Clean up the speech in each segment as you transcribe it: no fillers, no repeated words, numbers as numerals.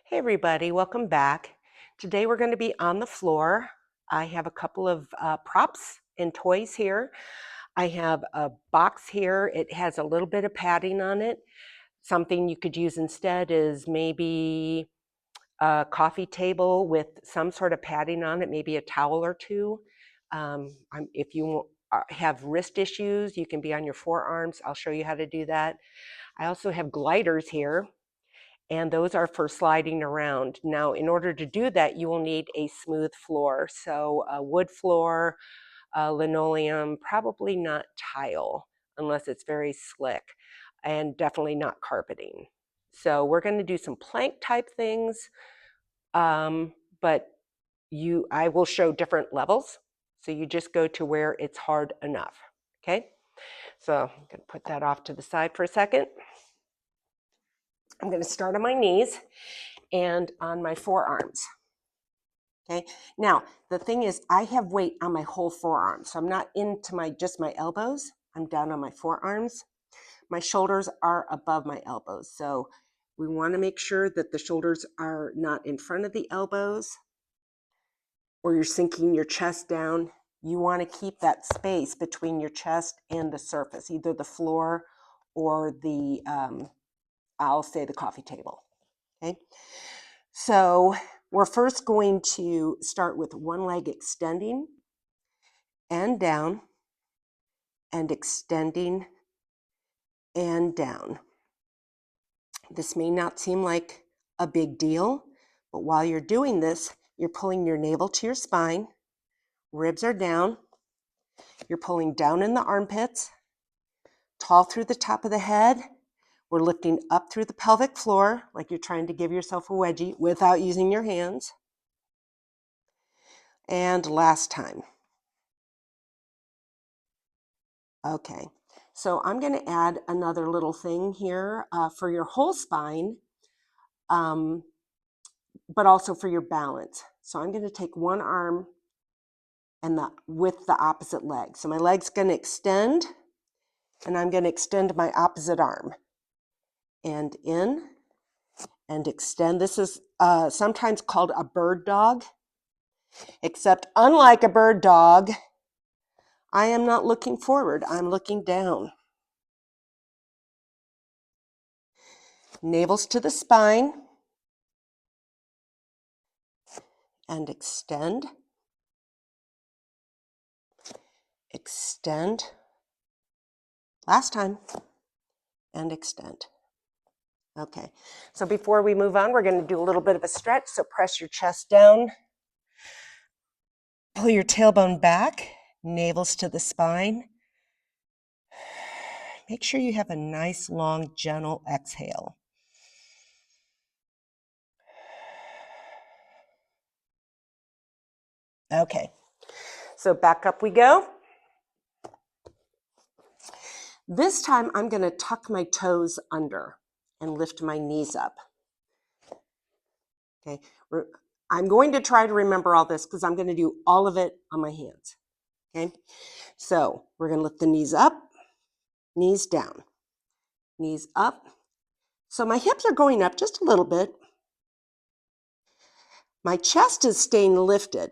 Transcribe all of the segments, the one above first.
Hey everybody, welcome back. Today we're going to be on the floor. I have a couple of props and toys here. I have a box here. It has a little bit of padding on it. Something you could use instead is maybe a coffee table with some sort of padding on it, maybe a towel or two. If you have wrist issues, you can be on your forearms. I'll show you how to do that. I also have gliders here, and those are for sliding around. Now, in order to do that, you will need a smooth floor. So a wood floor, linoleum, probably not tile unless it's very slick, and definitely not carpeting. So we're going to do some plank type things, but I will show different levels. So you just go to where it's hard enough, okay? So I'm going to put that off to the side for a second. I'm going to start on my knees and on my forearms. Okay. Now, the thing is, I have weight on my whole forearm. So I'm not into just my elbows. I'm down on my forearms. My shoulders are above my elbows. So we want to make sure that the shoulders are not in front of the elbows, or you're sinking your chest down. You want to keep that space between your chest and the surface, either the floor or I'll say the coffee table. Okay. So we're first going to start with one leg extending and down and extending and down. This may not seem like a big deal, but while you're doing this, you're pulling your navel to your spine, ribs are down, you're pulling down in the armpits, tall through the top of the head. We're lifting up through the pelvic floor like you're trying to give yourself a wedgie without using your hands. And last time. Okay, so I'm going to add another little thing here for your whole spine, but also for your balance. So I'm going to take one arm and with the opposite leg. So my leg's going to extend, and I'm going to extend my opposite arm. And in and extend. This is sometimes called a bird dog, except unlike a bird dog, I am not looking forward. I'm looking down. Navels to the spine. And extend. Extend. Last time. And extend. Okay, so before we move on, we're going to do a little bit of a stretch. So press your chest down. Pull your tailbone back. Navels to the spine. Make sure you have a nice, long, gentle exhale. Okay, so back up we go. This time I'm going to tuck my toes under and lift my knees up. Okay, I'm going to try to remember all this because I'm going to do all of it on my hands. Okay, so we're going to lift the knees up, knees down, knees up. So my hips are going up just a little bit. My chest is staying lifted.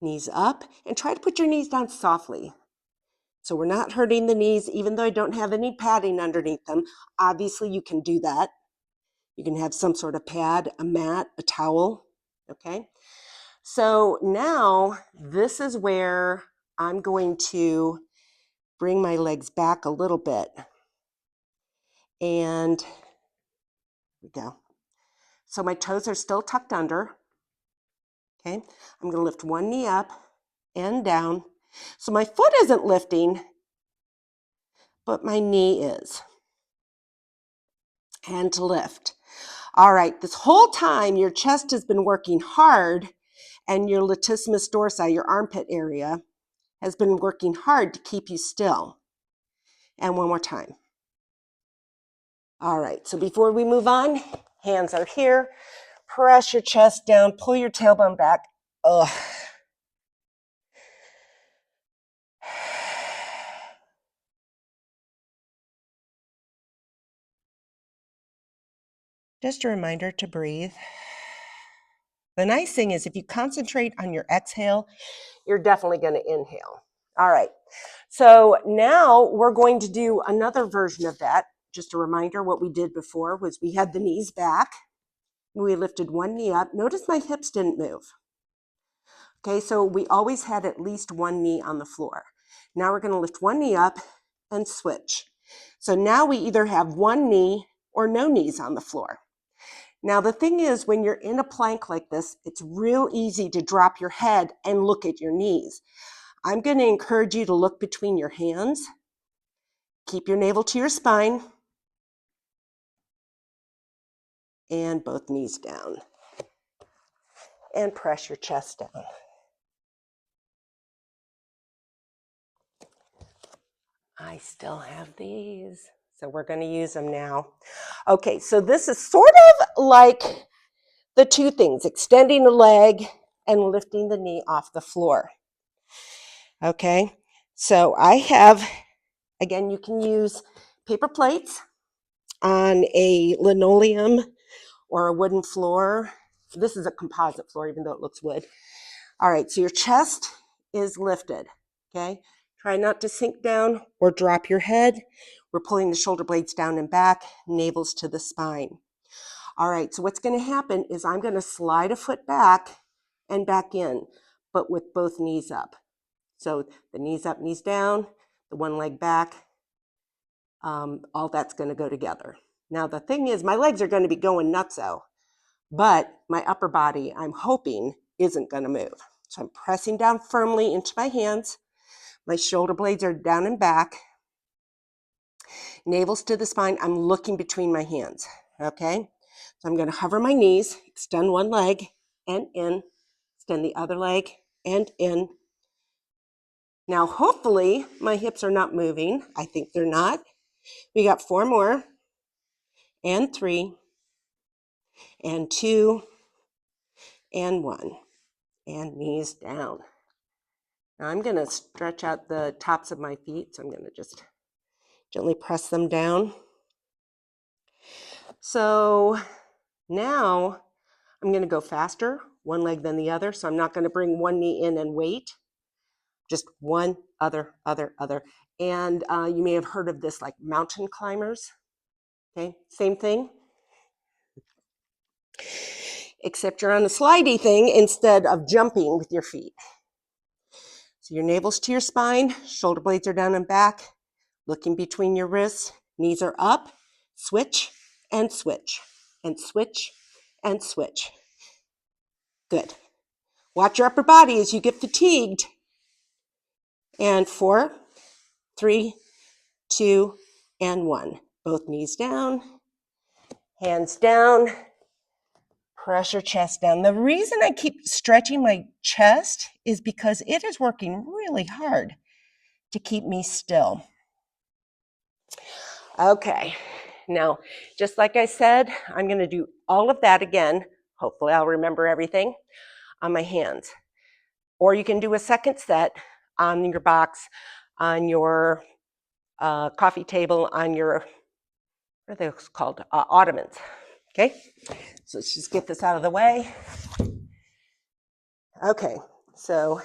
Knees up, and try to put your knees down softly. So we're not hurting the knees, even though I don't have any padding underneath them. Obviously, you can do that. You can have some sort of pad, a mat, a towel, okay? So now this is where I'm going to bring my legs back a little bit. And here we go. So my toes are still tucked under, okay? I'm gonna lift one knee up and down. So my foot isn't lifting, but my knee is. And to lift. All right, this whole time your chest has been working hard and your latissimus dorsi, your armpit area, has been working hard to keep you still. And one more time. All right, so before we move on, hands are here. Press your chest down, pull your tailbone back. Ugh. Just a reminder to breathe. The nice thing is if you concentrate on your exhale, you're definitely going to inhale. All right. So now we're going to do another version of that. Just a reminder, what we did before was we had the knees back. We lifted one knee up. Notice my hips didn't move. Okay, so we always had at least one knee on the floor. Now we're going to lift one knee up and switch. So now we either have one knee or no knees on the floor. Now the thing is, when you're in a plank like this, it's real easy to drop your head and look at your knees. I'm going to encourage you to look between your hands. Keep your navel to your spine. And both knees down. And press your chest down. I still have these, so we're going to use them now. Okay, so this is sort of like the two things, extending the leg and lifting the knee off the floor. Okay, so I have, again, you can use paper plates on a linoleum or a wooden floor. This is a composite floor, even though it looks wood. All right, so your chest is lifted, okay? Try not to sink down or drop your head. We're pulling the shoulder blades down and back, navels to the spine. All right, so what's gonna happen is I'm gonna slide a foot back and back in, but with both knees up. So the knees up, knees down, the one leg back, all that's gonna go together. Now the thing is, my legs are gonna be going nutso, but my upper body, I'm hoping, isn't gonna move. So I'm pressing down firmly into my hands. My shoulder blades are down and back. Navels to the spine. I'm looking between my hands, okay? So I'm gonna hover my knees, extend one leg and in, extend the other leg and in. Now, hopefully my hips are not moving. I think they're not. We got 4 more, and 3, and 2, and 1, and knees down. Now I'm gonna stretch out the tops of my feet, so I'm gonna just gently press them down. So now I'm gonna go faster, one leg then the other, so I'm not gonna bring one knee in and wait, just one, other. And you may have heard of this, like mountain climbers, okay? Same thing, except you're on a slidey thing instead of jumping with your feet. So your navel's to your spine, shoulder blades are down and back, looking between your wrists, knees are up, switch, and switch, and switch, and switch. Good. Watch your upper body as you get fatigued. And 4, 3, 2, and 1. Both knees down, hands down, press your chest down. The reason I keep stretching my chest is because it is working really hard to keep me still. Okay, now, just like I said, I'm going to do all of that again. Hopefully I'll remember everything on my hands. Or you can do a second set on your box, on your coffee table, on your, what are those called? Ottomans. Okay, so let's just get this out of the way. Okay, so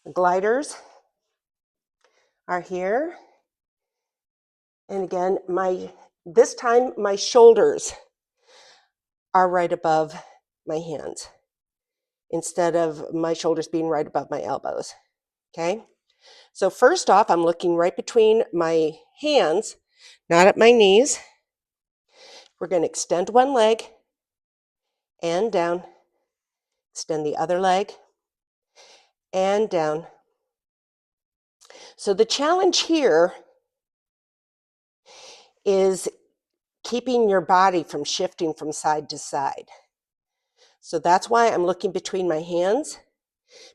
the gliders are here. And again, this time my shoulders are right above my hands instead of my shoulders being right above my elbows, okay? So first off, I'm looking right between my hands, not at my knees. We're going to extend one leg and down, extend the other leg and down. So the challenge here is keeping your body from shifting from side to side. So that's why I'm looking between my hands,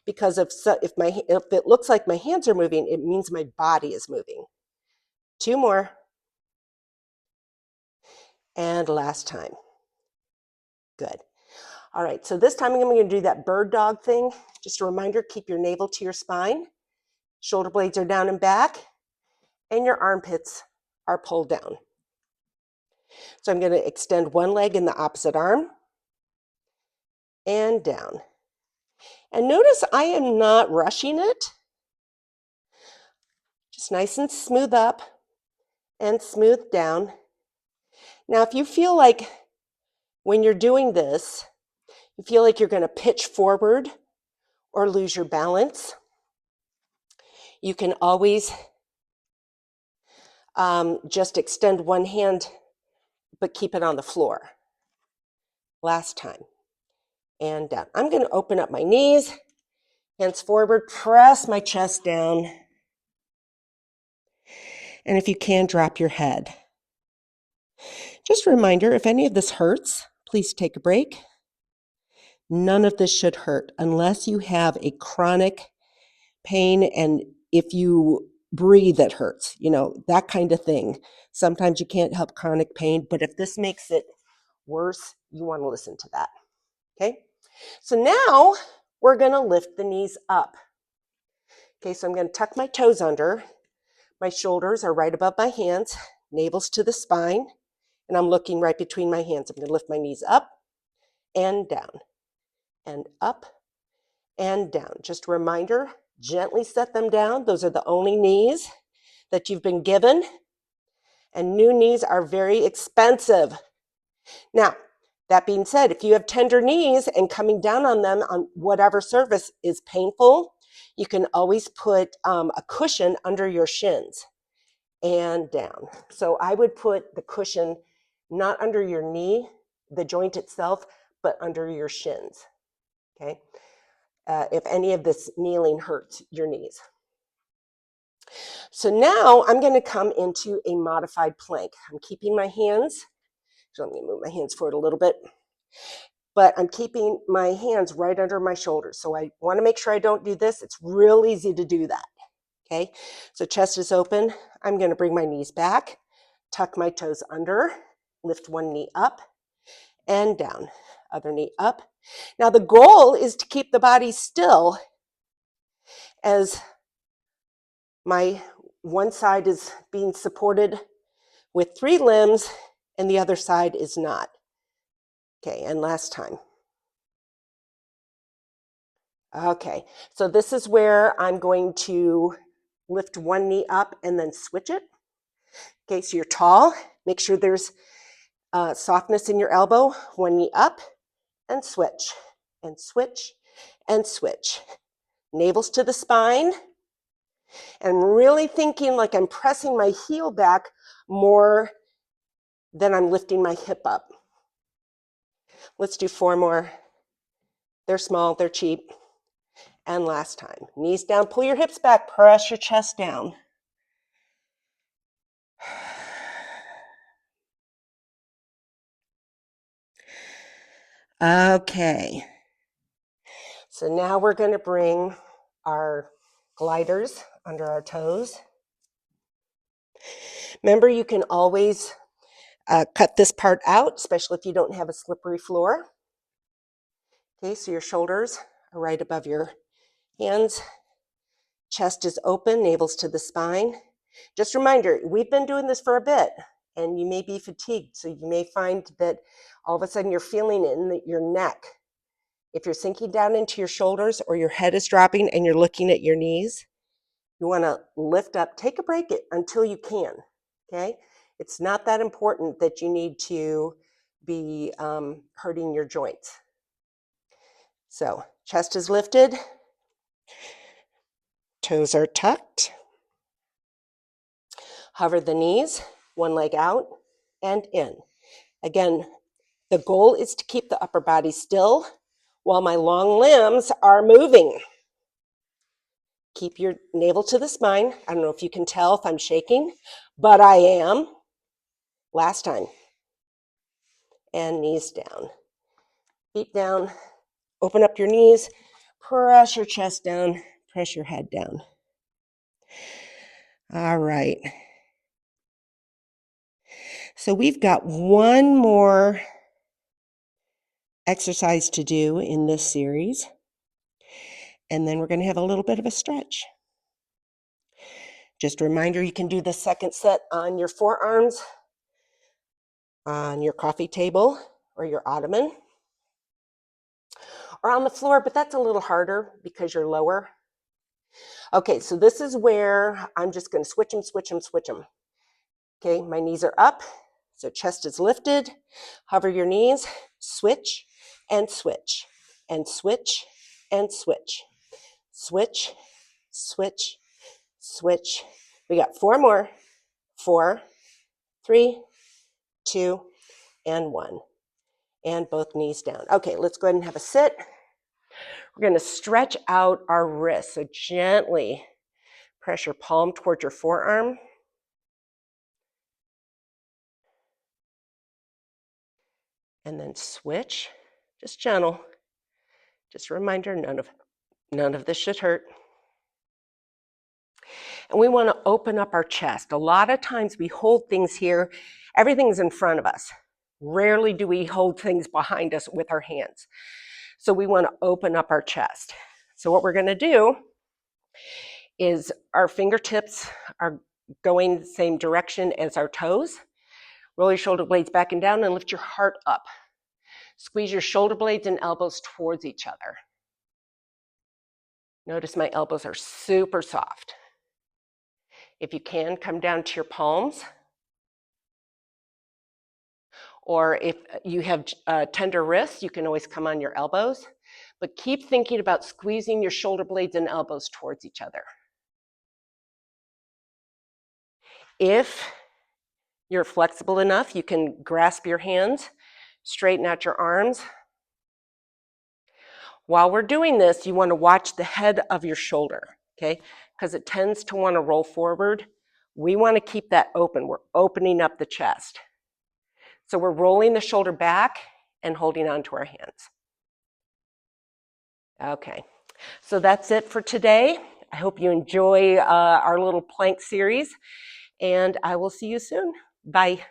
because if it looks like my hands are moving, it means my body is moving. 2 more. And last time. Good. All right, so this time I'm going to do that bird dog thing. Just a reminder, keep your navel to your spine. Shoulder blades are down and back, and your armpits are pulled down. So I'm going to extend one leg in the opposite arm and down. And notice I am not rushing it. Just nice and smooth up and smooth down. Now, if you feel like when you're doing this, you feel like you're going to pitch forward or lose your balance, you can always just extend one hand, but keep it on the floor. Last time. And down. I'm going to open up my knees, hands forward, press my chest down. And if you can, drop your head. Just a reminder, if any of this hurts, please take a break. None of this should hurt unless you have a chronic pain, and if you breathe, it hurts, that kind of thing. Sometimes you can't help chronic pain, but if this makes it worse, you want to listen to that. Okay? So now we're going to lift the knees up. Okay, so I'm going to tuck my toes under. My shoulders are right above my hands, navel's to the spine, and I'm looking right between my hands. I'm going to lift my knees up and down, and up and down. Just a reminder, gently set them down. Those are the only knees that you've been given, and new knees are very expensive. Now, that being said, if you have tender knees and coming down on them on whatever surface is painful, you can always put a cushion under your shins and down. So I would put the cushion not under your knee, the joint itself, but under your shins, okay? If any of this kneeling hurts your knees. So now I'm going to come into a modified plank. I'm keeping my hands, so let me move my hands forward a little bit, but I'm keeping my hands right under my shoulders. So I want to make sure I don't do this. It's real easy to do that, okay? So chest is open. I'm going to bring my knees back, tuck my toes under, lift one knee up and down, other knee up. Now the goal is to keep the body still as my one side is being supported with 3 limbs and the other side is not. Okay, and last time. Okay, so this is where I'm going to lift one knee up and then switch it. Okay, so you're tall. Make sure there's softness in your elbow. One knee up and switch, and switch, and switch. Navel's to the spine. And I'm really thinking like I'm pressing my heel back more than I'm lifting my hip up. Let's do 4 more. They're small, they're cheap. And last time. Knees down, pull your hips back, press your chest down. Okay. So now we're going to bring our gliders under our toes. Remember, you can always cut this part out, especially if you don't have a slippery floor. Okay, so your shoulders are right above your hands. Chest is open, navel's to the spine. Just a reminder, we've been doing this for a bit, and you may be fatigued, so you may find that all of a sudden you're feeling it in your neck. If you're sinking down into your shoulders or your head is dropping and you're looking at your knees, you want to lift up, take a break until you can, okay? It's not that important that you need to be hurting your joints. So chest is lifted, toes are tucked. Hover the knees, one leg out and in. Again, the goal is to keep the upper body still while my long limbs are moving. Keep your navel to the spine. I don't know if you can tell if I'm shaking, but I am. Last time. And knees down. Feet down. Open up your knees. Press your chest down. Press your head down. All right. So we've got one more exercise to do in this series. And then we're going to have a little bit of a stretch. Just a reminder, you can do the second set on your forearms on your coffee table or your ottoman or on the floor, but that's a little harder because you're lower. Okay, so this is where I'm just going to switch them, switch them, switch them. Okay, my knees are up, so chest is lifted. Hover your knees, switch and switch and switch and switch. Switch, switch, switch. We got 4 more. 4, 3, 2, and 1. And both knees down. Okay, let's go ahead and have a sit. We're going to stretch out our wrists. So gently press your palm towards your forearm. And then switch. Just gentle. Just a reminder, none of this should hurt. And we want to open up our chest. A lot of times we hold things here. Everything's in front of us. Rarely do we hold things behind us with our hands. So we want to open up our chest. So what we're going to do is our fingertips are going the same direction as our toes. Roll your shoulder blades back and down and lift your heart up. Squeeze your shoulder blades and elbows towards each other. Notice my elbows are super soft. If you can, come down to your palms. Or if you have tender wrists, you can always come on your elbows. But keep thinking about squeezing your shoulder blades and elbows towards each other. If you're flexible enough, you can grasp your hands, straighten out your arms. While we're doing this, you want to watch the head of your shoulder, okay? Because it tends to want to roll forward. We want to keep that open. We're opening up the chest. So we're rolling the shoulder back and holding on to our hands. Okay, so that's it for today. I hope you enjoy our little plank series, and I will see you soon. Bye.